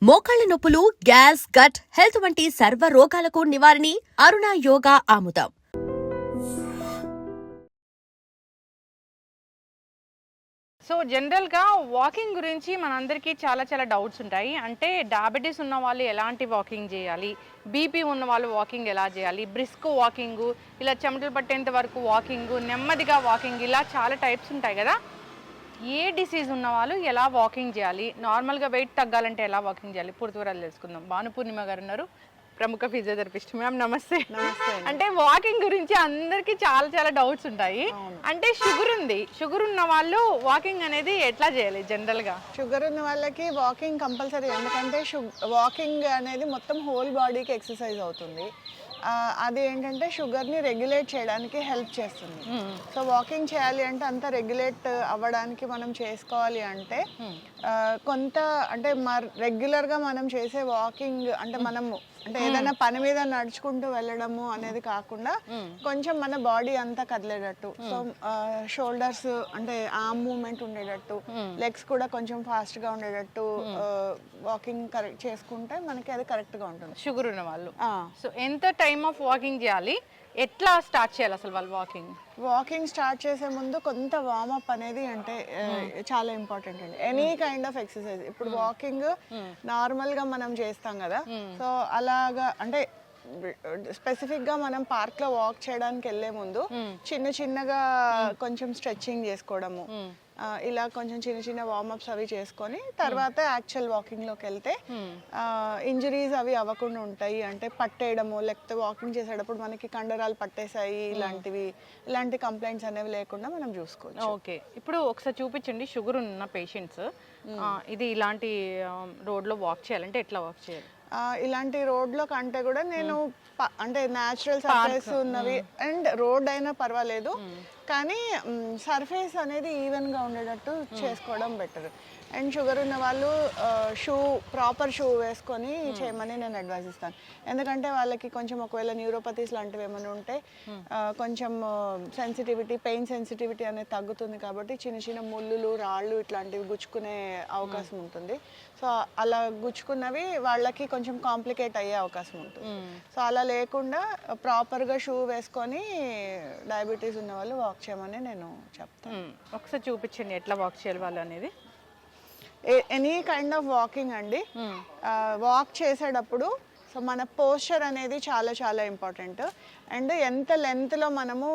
మోకాళ్ల నొప్పులు, gas, gut health వంటి సర్వ రోగాలకు నివారణి అరుణ యోగా ఆముదం. సో జనరల్‌గా వాకింగ్ గురించి మనందరికీ చాలా డౌట్స్ ఉంటాయి. అంటే డయాబెటిస్ ఉన్న వాళ్ళు ఎలాంటి వాకింగ్ చేయాలి? బీపీ ఉన్న వాళ్ళు వాకింగ్ ఎలా చేయాలి? బ్రిస్క్ వాకింగు, ఇలా చెమటలు పట్టేంత వరకు వాకింగు, నెమ్మదిగా వాకింగ్, ఇలా చాలా టైప్స్ ఉంటాయి కదా! ఏ డిసీజ్ ఉన్న వాళ్ళు ఎలా వాకింగ్ చేయాలి? నార్మల్‌గా వెయిట్ తగ్గాలంటే ఎలా వాకింగ్ చేయాలి? పూర్తి వివరాలు తెలుసుకుందాం. భానుపూర్ణిమ గారు ఉన్నారు, ప్రముఖ ఫిజియోథెరపిస్ట్. మ్యామ్ నమస్తే. నమస్తే. అంటే వాకింగ్ గురించి అందరికీ చాలా డౌట్స్ ఉంటాయి. అంటే షుగర్ ఉన్న వాళ్ళు వాకింగ్ అనేది ఎట్లా చేయాలి జనరల్‌గా? షుగర్ ఉన్న వాళ్ళకి వాకింగ్ కంపల్సరీ, ఎందుకంటే వాకింగ్ అనేది మొత్తం హోల్ బాడీకి ఎక్సర్సైజ్ అవుతుంది. అది ఏంటంటే షుగర్ని రెగ్యులేట్ చేయడానికి హెల్ప్ చేస్తుంది. సో వాకింగ్ చేయాలి అంటే అంత రెగ్యులేట్ అవ్వడానికి మనం చేసుకోవాలి అంటే కొంత అంటే రెగ్యులర్గా మనం చేసే వాకింగ్ అంటే మనము అంటే ఏదైనా పని మీద నడుచుకుంటూ వెళ్ళడము అనేది కాకుండా కొంచెం మన బాడీ అంతా కదిలేటట్టు, సో షోల్డర్స్ అంటే ఆర్మ్ మూవ్మెంట్ ఉండేటట్టు, లెగ్స్ కూడా కొంచెం ఫాస్ట్ గా ఉండేటట్టు వాకింగ్ కరెక్ట్ చేసుకుంటే మనకి అది కరెక్ట్ గా ఉంటుంది. షుగర్ ఉన్న వాళ్ళు సో ఎంత టైమ్ ఆఫ్ వాకింగ్ చేయాలి, ఎట్లా స్టార్ట్ చేయాలి అసలు వాళ్ళు వాకింగ్ స్టార్ట్ చేసే ముందు కొంత వార్మప్ అనేది అంటే చాలా ఇంపార్టెంట్ అండి. Any kind of exercise. ఇప్పుడు వాకింగ్ నార్మల్ గా మనం చేస్తాం కదా, సో అలాగా అంటే స్పెసిఫిక్ గా మనం పార్క్ లో వాక్ చేయడానికి వెళ్లే ముందు చిన్నగా కొంచెం స్ట్రెచ్చింగ్ చేసుకోవడము, ఇలా కొంచెం చిన్న వార్మప్స్ అవి చేసుకొని తర్వాత యాక్చువల్ వాకింగ్ లోకి వెళ్తే ఇంజరీస్ అవి అవ్వకుండా ఉంటాయి. అంటే పట్టేయడము, లేకపోతే వాకింగ్ చేసేటప్పుడు మనకి కండరాలు పట్టేసాయి, ఇలాంటి కంప్లైంట్స్ అనేవి లేకుండా మనం చూసుకోవచ్చు. ఓకే, ఇప్పుడు ఒకసారి చూపించండి. షుగర్ ఉన్న పేషెంట్స్ ఇది ఇలాంటి రోడ్ లో వాక్ చేయాలంటే ఎట్లా వాక్ చేయాలి? ఇలాంటి రోడ్లో కంటే కూడా నేను అంటే న్యాచురల్ సర్ఫేస్ ఉన్నవి అండ్ రోడ్ అయినా పర్వాలేదు, కానీ సర్ఫేస్ అనేది ఈవెన్గా ఉండేటట్టు చేసుకోవడం బెటర్. అండ్ షుగర్ ఉన్న వాళ్ళు ప్రాపర్ షూ వేసుకొని చేయమని నేను అడ్వైజ్ ఇస్తాను. ఎందుకంటే వాళ్ళకి కొంచెం ఒకవేళ న్యూరోపతీస్ లాంటివి ఏమైనా ఉంటే కొంచెం పెయిన్ సెన్సిటివిటీ అనేది తగ్గుతుంది. కాబట్టి చిన్న ముళ్ళులు, రాళ్ళు ఇట్లాంటివి గుచ్చుకునే అవకాశం ఉంటుంది. సో అలా గుచ్చుకున్నవి వాళ్ళకి కొంచెం కాంప్లికేట్ అయ్యే అవకాశం ఉంటుంది. సో అలా లేకుండా ప్రాపర్గా షూ వేసుకొని డయాబెటీస్ ఉన్న వాళ్ళు వాక్ చేయమని నేను చెప్తాను. ఒకసారి చూపించండి ఎట్లా వాక్ చేయాలి వాళ్ళు అనేది. ఎనీ కైండ్ ఆఫ్ వాకింగ్ అండి, వాక్ చేసేటప్పుడు సో మన పోస్చర్ అనేది చాలా ఇంపార్టెంట్. అండ్ ఎంత లెంత్లో మనము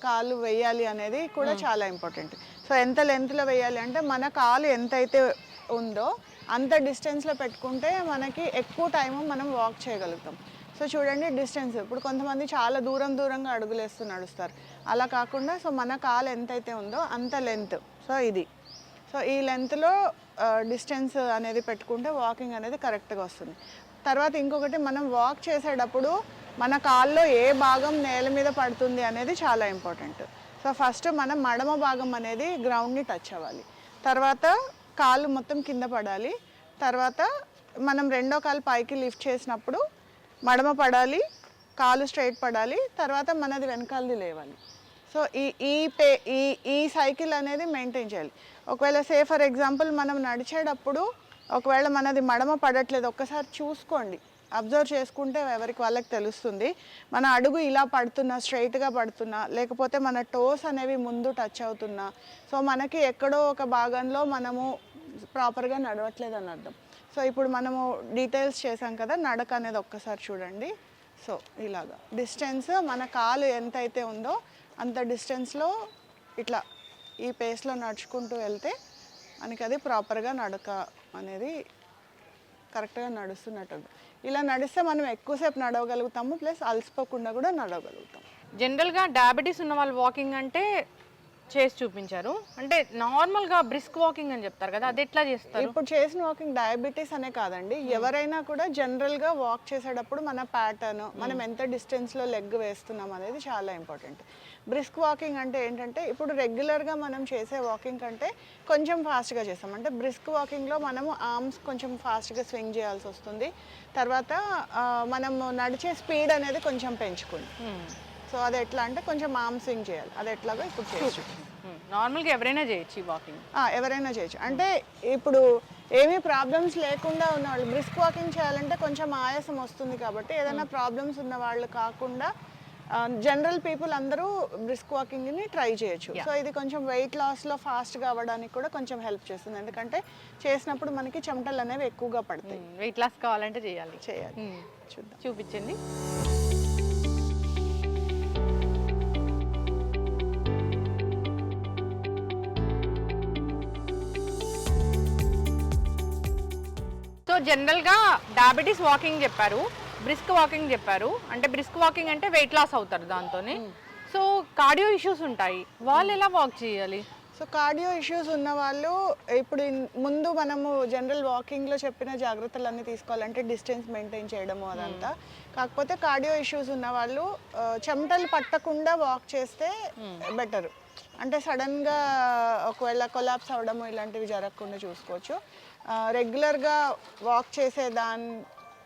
కాలు వేయాలి అనేది కూడా చాలా ఇంపార్టెంట్. సో ఎంత లెంత్లో వేయాలి అంటే మన కాలు ఎంతైతే ఉందో అంత డిస్టెన్స్లో పెట్టుకుంటే మనకి ఎక్కువ టైము మనం వాక్ చేయగలుగుతాం. సో చూడండి డిస్టెన్స్, ఇప్పుడు కొంతమంది చాలా దూరంగా అడుగులేస్తూ నడుస్తారు. అలా కాకుండా సో మన కాలు ఎంతైతే ఉందో అంత లెంత్, సో ఈ లెంత్లో డిస్టెన్స్ అనేది పెట్టుకుంటే వాకింగ్ అనేది కరెక్ట్గా వస్తుంది. తర్వాత ఇంకొకటి, మనం వాక్ చేసేటప్పుడు మన కాల్లో ఏ భాగం నేల మీద పడుతుంది అనేది చాలా ఇంపార్టెంట్. సో ఫస్ట్ మనం మడమ భాగం అనేది గ్రౌండ్ని టచ్ అవ్వాలి, తర్వాత కాలు మొత్తం కింద పడాలి, తర్వాత మనం రెండో కాలు పైకి లిఫ్ట్ చేసినప్పుడు మడమ పడాలి, కాలు స్ట్రైట్ పడాలి, తర్వాత మనది వెనకాలది లేవాలి. సో ఈ సైకిల్ అనేది మెయింటైన్ చేయాలి. ఒకవేళ ఫర్ ఎగ్జాంపుల్ మనం నడిచేటప్పుడు ఒకవేళ మనది మడమ పడట్లేదు, ఒక్కసారి చూసుకోండి, అబ్జర్వ్ చేసుకుంటే ఎవరికి వాళ్ళకి తెలుస్తుంది. మన అడుగు ఇలా పడుతున్నా, స్ట్రైట్గా పడుతున్నా, లేకపోతే మన టోస్ అనేవి ముందు టచ్ అవుతున్నా, సో మనకి ఎక్కడో ఒక భాగంలో మనము ప్రాపర్గా నడవట్లేదు అని అర్థం. సో ఇప్పుడు మనము డీటెయిల్స్ చేసాం కదా, నడక అనేది ఒక్కసారి చూడండి. సో ఇలాగా డిస్టెన్స్ మన కాలు ఎంతైతే ఉందో అంత డిస్టెన్స్లో ఇట్లా ఈ పేస్లో నడుచుకుంటూ వెళ్తే మనకి అది ప్రాపర్గా నడక అనేది కరెక్ట్గా నడుస్తున్నట్టు. ఇలా నడిస్తే మనం ఎక్కువసేపు నడవగలుగుతాము, ప్లస్ అలసిపోకుండా కూడా నడవగలుగుతాం. జనరల్గా డయాబెటీస్ ఉన్న వాళ్ళు వాకింగ్ అంటే చేసి చూపించారు, అంటే నార్మల్గా బ్రిస్క్ వాకింగ్ అని చెప్తారు కదా, అది ఎట్లా చేస్తారు? ఇప్పుడు చేసిన వాకింగ్ డయాబెటీస్ అనే కాదండి, ఎవరైనా కూడా జనరల్గా వాక్ చేసేటప్పుడు మన ప్యాటర్న్, మనం ఎంత డిస్టెన్స్లో లెగ్ వేస్తున్నాం అనేది చాలా ఇంపార్టెంట్. బ్రిస్క్ వాకింగ్ అంటే ఏంటంటే ఇప్పుడు రెగ్యులర్గా మనం చేసే వాకింగ్ కంటే కొంచెం ఫాస్ట్గా చేస్తాం. అంటే బ్రిస్క్ వాకింగ్లో మనము ఆర్మ్స్ కొంచెం ఫాస్ట్గా స్వింగ్ చేయాల్సి వస్తుంది, తర్వాత మనము నడిచే స్పీడ్ అనేది కొంచెం పెంచుకుంది. సో అది ఎట్లా అంటే కొంచెం ఆర్మ్ స్వింగ్ చేయాలి, అది ఎట్లాగో ఇప్పుడు చేయొచ్చు. నార్మల్గా ఎవరైనా చేయొచ్చు వాకింగ్? ఎవరైనా చేయొచ్చు. అంటే ఇప్పుడు ఏమీ ప్రాబ్లమ్స్ లేకుండా ఉన్న వాళ్ళు బ్రిస్క్ వాకింగ్ చేయాలంటే కొంచెం ఆయాసం వస్తుంది కాబట్టి ఏదైనా ప్రాబ్లమ్స్ ఉన్న వాళ్ళు కాకుండా జనరల్ పీపుల్ అందరూ బ్రిస్క్ వాకింగ్ని ట్రై చేయొచ్చు. సో ఇది కొంచెం వెయిట్ లాస్లో ఫాస్ట్గా అవ్వడానికి కూడా కొంచెం హెల్ప్ చేస్తుంది, ఎందుకంటే చేసినప్పుడు మనకి చెమటలు అనేవి ఎక్కువగా పడతాయి. వెయిట్ లాస్ కావాలంటే చేయాలి. చూద్దాం, చూపించండి. సో జనరల్గా డయాబెటీస్ వాకింగ్ చెప్పారు, బ్రిస్క్ వాకింగ్ చెప్పారు. అంటే బ్రిస్క్ వాకింగ్ అంటే వెయిట్ లాస్ అవుతారు దాంతోనే. సో కార్డియో ఇష్యూస్ ఉంటాయి, వాళ్ళు ఎలా వాక్ చేయాలి? సో కార్డియో ఇష్యూస్ ఉన్న వాళ్ళు ఇప్పుడు ముందు మనము జనరల్ వాకింగ్లో చెప్పిన జాగ్రత్తలన్నీ తీసుకోవాలంటే డిస్టెన్స్ మెయింటైన్ చేయడము అదంతా. కాకపోతే కార్డియో ఇష్యూస్ ఉన్న వాళ్ళు చెమటలు పట్టకుండా వాక్ చేస్తే బెటర్. అంటే సడన్గా ఒకవేళ కొలాప్స్ అవ్వడము ఇలాంటివి జరగకుండా చూసుకోవచ్చు. రెగ్యులర్గా వాక్ చేసే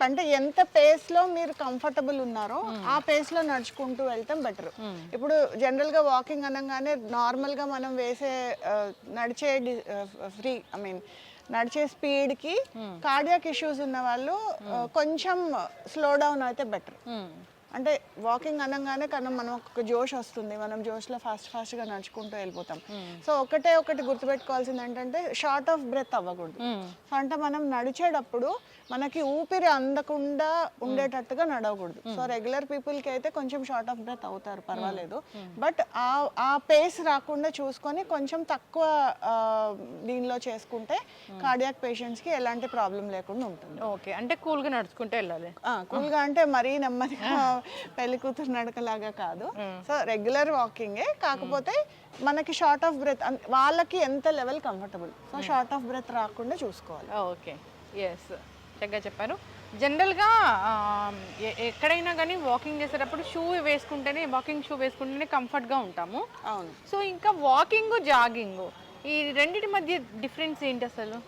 అంటే ఎంత పేస్లో మీరు కంఫర్టబుల్ ఉన్నారో ఆ పేస్లో నడుచుకుంటూ వెళ్తాం బెటర్. ఇప్పుడు జనరల్గా వాకింగ్ అనగానే నార్మల్గా మనం వేసే నడిచే స్పీడ్కి కార్డియాక్ ఇష్యూస్ ఉన్న వాళ్ళు కొంచెం స్లో డౌన్ అయితే బెటర్. అంటే వాకింగ్ అనగానే కానీ మనం ఒక జోష్ వస్తుంది, మనం జోష్లో ఫాస్ట్గా నడుచుకుంటూ వెళ్ళిపోతాం. సో ఒకటి గుర్తుపెట్టుకోవాల్సింది ఏంటంటే షార్ట్ ఆఫ్ బ్రెత్ అవ్వకూడదు. సో అంటే మనం నడిచేటప్పుడు మనకి ఊపిరి అందకుండా ఉండేటట్టుగా నడవకూడదు. సో రెగ్యులర్ పీపుల్కి అయితే కొంచెం షార్ట్ ఆఫ్ బ్రెత్ అవుతారు, పర్వాలేదు. బట్ ఆ పేస్ రాకుండా చూసుకొని కొంచెం తక్కువ దీనిలో చేసుకుంటే కార్డియాక్ పేషెంట్స్కి ఎలాంటి ప్రాబ్లం లేకుండా ఉంటుంది. ఓకే, అంటే కూల్గా నడుచుకుంటే వెళ్ళాలి. కూల్గా అంటే మరీ నెమ్మదిగా పెళ్లి కూతురు నడకలాగా కాదు. సో రెగ్యులర్ వాకింగే, కాకపోతే మనకి షార్ట్ ఆఫ్ బ్రెత్ వాళ్ళకి ఎంత level comfortable, so short of breath రాకుండా చూసుకోవాలి. ఓకే, ఎస్, చక్కగా చెప్పారు. జనరల్గా ఎక్కడైనా కానీ వాకింగ్ చేసేటప్పుడు వాకింగ్ షూ వేసుకుంటేనే కంఫర్ట్గా ఉంటాము. అవును. సో ఇంకా వాకింగ్ జాగింగ్ ఈ రెండింటి మధ్య డిఫరెన్స్ ఏంటి అసలు?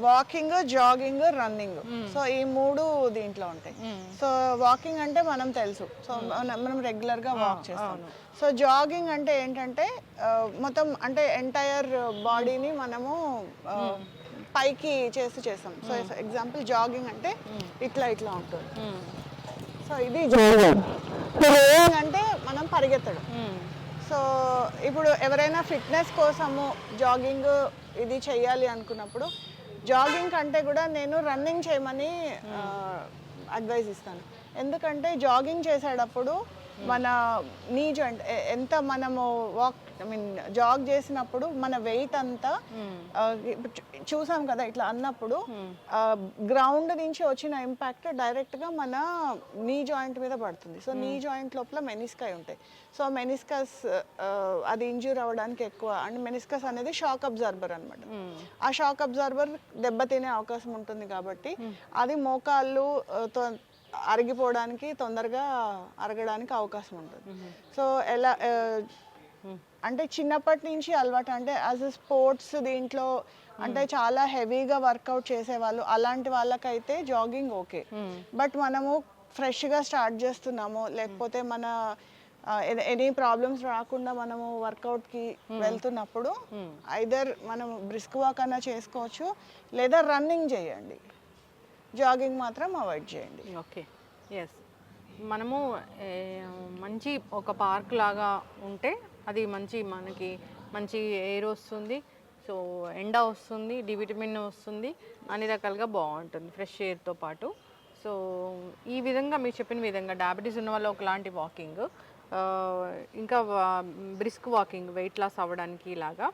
వాకింగ్, జాగింగ్, రన్నింగ్, సో ఈ మూడు దీంట్లో ఉంటాయి. సో వాకింగ్ అంటే మనం తెలుసు, సో మనం రెగ్యులర్గా వాక్ చేస్తాం. సో జాగింగ్ అంటే ఏంటంటే మొత్తం అంటే ఎంటైర్ బాడీని మనము పైకి చేస్తాం. సో ఎగ్జాంపుల్ జాగింగ్ అంటే ఇట్లా ఉంటుంది. సో ఇది జాగింగ్. అంటే మనం పరిగెత్తడం. సో ఇప్పుడు ఎవరైనా ఫిట్నెస్ కోసము జాగింగ్ ఇది చేయాలి అనుకున్నప్పుడు జాగింగ్ కంటే కూడా నేను రన్నింగ్ చేయమని అడ్వైజ్ ఇస్తాను. ఎందుకంటే జాగింగ్ చేసేటప్పుడు మన నీ జాయింట్ ఎంత మనము జాగ్ చేసినప్పుడు మన వెయిట్ అంతా చూసాం కదా ఇట్లా అన్నప్పుడు గ్రౌండ్ నుంచి వచ్చిన ఇంపాక్ట్ డైరెక్ట్గా మన నీ జాయింట్ మీద పడుతుంది. సో నీ జాయింట్ లోపల మెనిస్కై ఉంటాయి. సో మెనిస్కస్ అది ఇంజ్యూర్ అవ్వడానికి ఎక్కువ, అండ్ మెనిస్కస్ అనేది షాక్ అబ్జార్బర్ అనమాట. ఆ షాక్ అబ్జార్బర్ దెబ్బతినే అవకాశం ఉంటుంది కాబట్టి అది మోకాళ్ళు అరిగిపోవడానికి తొందరగా అరగడానికి అవకాశం ఉంటుంది. సో ఎలా అంటే చిన్నప్పటి నుంచి అలవాటు, అంటే యాజ్ ఎ స్పోర్ట్స్ దీంట్లో అంటే చాలా హెవీగా వర్కౌట్ చేసేవాళ్ళు అలాంటి వాళ్ళకైతే జాగింగ్ ఓకే. బట్ మనము ఫ్రెష్గా స్టార్ట్ చేస్తున్నాము, లేకపోతే మన ఎనీ ప్రాబ్లమ్స్ రాకుండా మనము వర్కౌట్కి వెళ్తున్నప్పుడు ఐదర్ మనం బ్రిస్క్ వాక్ అన్నా చేసుకోవచ్చు, లేదా రన్నింగ్ చేయండి, జాగింగ్ మాత్రం అవాయిడ్ చేయండి. Okay, yes. మనము మంచి ఒక పార్క్ లాగా ఉంటే అది మనకి మంచి ఎయిర్ వస్తుంది, సో ఎండ వస్తుంది, డి విటమిన్ వస్తుంది, అన్ని రకాలుగా బాగుంటుంది ఫ్రెష్ ఎయిర్తో పాటు. సో ఈ విధంగా మీరు చెప్పిన విధంగా డయాబెటీస్ ఉన్న వాళ్ళు ఒకలాంటి వాకింగ్, ఇంకా బ్రిస్క్ వాకింగ్ వెయిట్ లాస్ అవ్వడానికి ఇలాగా.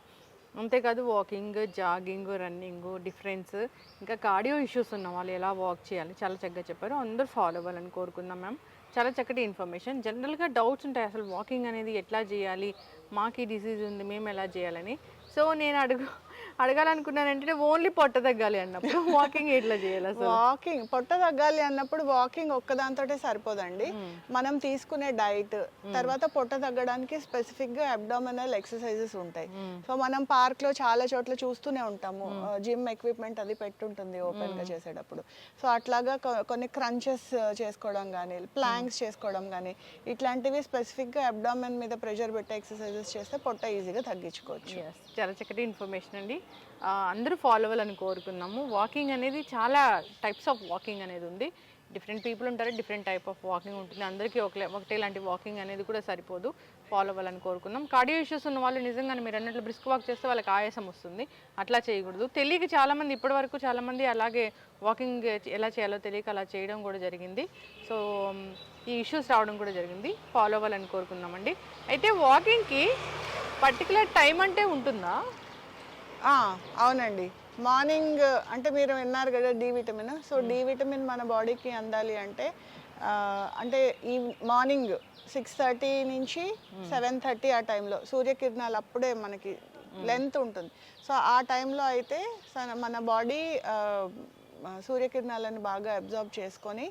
అంతేకాదు వాకింగ్, జాగింగ్, రన్నింగ్ డిఫరెన్స్, ఇంకా కార్డియో ఇష్యూస్ ఉన్న వాళ్ళు ఎలా వాక్ చేయాలి చాలా చక్కగా చెప్పారు. అందరూ ఫాలో అవ్వాలని కోరుకుందాం మ్యామ్. చాలా చక్కటి ఇన్ఫర్మేషన్. జనరల్గా డౌట్స్ ఉంటాయి అసలు వాకింగ్ అనేది ఎట్లా చేయాలి, మాకు ఈ డిసీజ్ ఉంది మేము ఎలా చేయాలని. సో నేను అడగాలనుకున్నాను ఏంటంటే ఓన్లీ పొట్ట తగ్గాలి అన్నప్పుడు వాకింగ్ ఎట్లా చేయాలి అసలు? వాకింగ్ పొట్ట తగ్గాలి అన్నప్పుడు వాకింగ్ ఒక్కదాంతోటే సరిపోదండి. మనం తీసుకునే డైట్ తర్వాత పొట్ట తగ్గడానికి స్పెసిఫిక్ గా అబ్డామినల్ ఎక్సర్సైజెస్ ఉంటాయి. సో మనం పార్క్ లో చాలా చోట్ల చూస్తూనే ఉంటాము, జిమ్ ఎక్విప్మెంట్ అది పెట్టుంటుంది ఓపెన్ గా చేసేటప్పుడు. సో అట్లాగా కొన్ని క్రంచెస్ చేసుకోవడం కానీ, ప్లాంక్స్ చేసుకోవడం కానీ, ఇట్లాంటివి స్పెసిఫిక్ గా అబ్డామిన్ మీద ప్రెషర్ పెట్టే ఎక్సర్సైజెస్ చేస్తే పొట్ట ఈజీగా తగ్గించుకోవచ్చు. Yes, చాలా చక్కటి ఇన్ఫర్మేషన్ అండి. అందరూ ఫాలో అవ్వాలని కోరుకున్నాము. వాకింగ్ అనేది చాలా టైప్స్ ఆఫ్ వాకింగ్ అనేది ఉంది. డిఫరెంట్ పీపుల్ ఉంటారు, డిఫరెంట్ టైప్ ఆఫ్ వాకింగ్ ఉంటుంది. అందరికీ ఒకటే లాంటి వాకింగ్ అనేది కూడా సరిపోదు. ఫాలో అవ్వాలని కోరుకున్నాం. కార్డియో ఇష్యూస్ ఉన్న వాళ్ళు నిజంగానే మీరు అన్నట్లు బ్రిస్క్ వాక్ చేస్తే వాళ్ళకి ఆయాసం వస్తుంది, అట్లా చేయకూడదు. తెలియక చాలామంది ఇప్పటివరకు చాలామంది అలాగే వాకింగ్ ఎలా చేయాలో తెలియక అలా చేయడం కూడా జరిగింది. సో ఈ ఇష్యూస్ రావడం కూడా జరిగింది. ఫాలో అవ్వాలని కోరుకున్నామండి. అయితే వాకింగ్కి పర్టికులర్ టైం అంటే ఉంటుందా? అవునండి. మార్నింగ్ అంటే మీరు విన్నారు కదా D vitamin. So D vitamin మన బాడీకి అందాలి అంటే అంటే ఈ మార్నింగ్ 6:30 నుంచి 7:30 ఆ టైంలో సూర్యకిరణాలు అప్పుడే మనకి లెంత్ ఉంటుంది. సో ఆ టైంలో అయితే మన బాడీ సూర్యకిరణాలను బాగా అబ్జార్బ్ చేసుకొని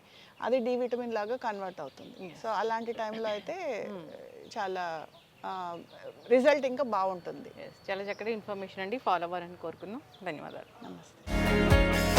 అది డి విటమిన్ లాగా కన్వర్ట్ అవుతుంది. సో అలాంటి టైంలో అయితే చాలా రిజల్ట్ ఇంకా బాగుంటుంది. చాలా చక్కటి ఇన్ఫర్మేషన్ అండి. ఫాలో అవ్వాలని కోరుకున్నాం. ధన్యవాదాలు. నమస్తే.